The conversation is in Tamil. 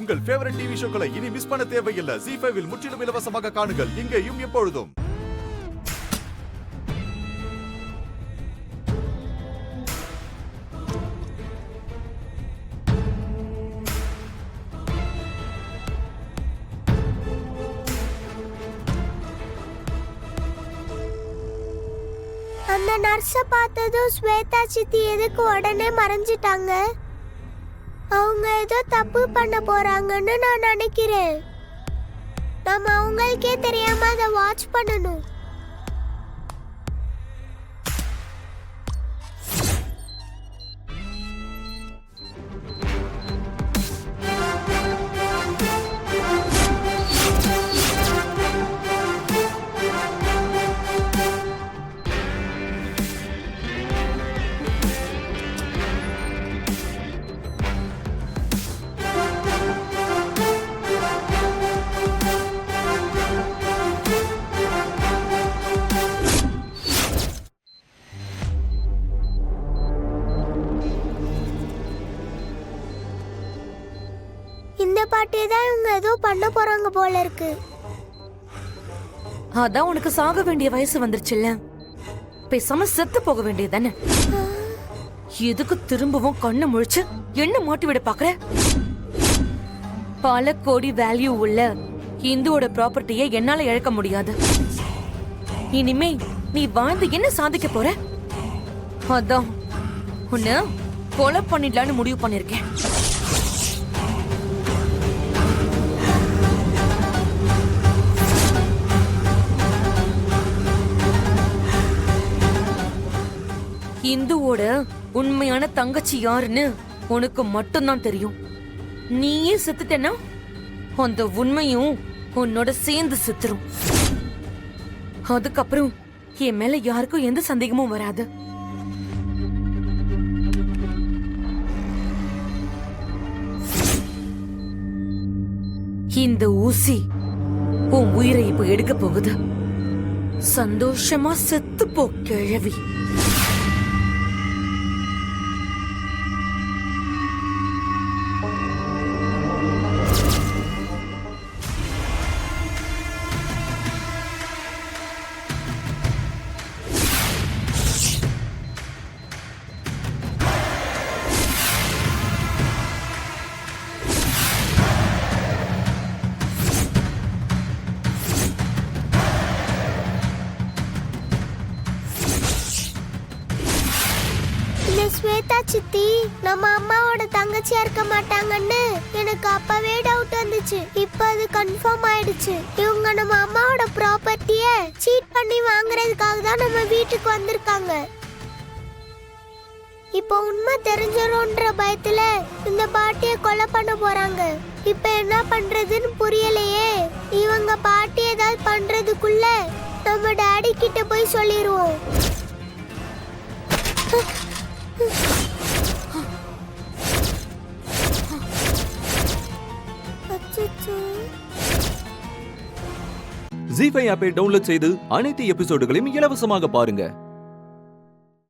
உங்கள் ஃபேவரட் டிவி ஷோக்களை இனி மிஸ் பண்ண தேவையில்லை. ZEE5 இல் முற்றிலும் இலவசமாக காணுங்கள். இங்கேயும் எப்பொழுதும். அந்த நர்ஸை பார்த்ததும் ஸ்வேதா சித்தி எதுக்கு உடனே மறைஞ்சிட்டாங்க? அவங்க ஏதோ தப்பு பண்ண போறாங்கன்னு நான் நினைக்கிறேன். நம்ம அவங்களுக்கே தெரியாம அதை வாட்ச் பண்ணணும். இந்த பாட்டி தான் இவங்க ஏதோ பண்ண போறாங்க போல இருக்கு. அதான் உனக்கு சாக வேண்டிய வயசு வந்துருச்சுல்ல, பேசாம செத்து போக வேண்டியதானே. எதுக்கு திரும்பவும் கண்ணு முழிச்சு என்ன மாட்டி விட பாக்குற? பல கோடி வேல்யூ உள்ள இந்துவோட ப்ராப்பர்ட்டியை என்னால இழக்க முடியாது. இனிமே நீ வாழ்ந்து என்ன சாதிக்க போற? அதான் உன்னை கொலை பண்ணிடலான்னு முடிவு பண்ணிருக்கேன். இந்துவோட உண்மையான தங்கச்சி யாருன்னு உனக்கு மட்டும்தான் தெரியும். நீயே செத்துட்டேன்னா அந்த உண்மையும் உன்னோட சேர்ந்து செத்துரும். அதுக்கப்புறம் என் மேல யாருக்கும் எந்த சந்தேகமும் வராது. இந்த ஊசி உன் உயிரை இப்ப எடுக்க போகுது. சந்தோஷமா செத்து போ கிழவி. ஸ்வேதா சித்தி நம்ம அம்மாவோட தங்கச்சியா இருக்க மாட்டாங்கன்னு எனக்கு அப்பவே டவுட் வந்துச்சு. இப்ப அது கன்ஃபார்ம் ஆயிடுச்சு. இவங்க நம்ம அம்மாவோட ப்ராப்பர்ட்டிய சீட் பண்ணி வாங்குறதுக்காக தான் நம்ம வீட்டுக்கு வந்திருக்காங்க. இப்போ உண்மை தெரிஞ்சிரும்ன்ற பயத்துல இந்த பாட்டியை கொலை பண்ண போறாங்க. இப்ப என்ன பண்றதுன்னு புரியலையே. இவங்க பாட்டி ஏதாவது பண்றதுக்குள்ள நம்ம டாடி கிட்ட போய் சொல்லிடுவோம். ZEE5 ஆப்பை டவுன்லோட் செய்து அனைத்து எபிசோடுகளையும் இலவசமாக பாருங்க.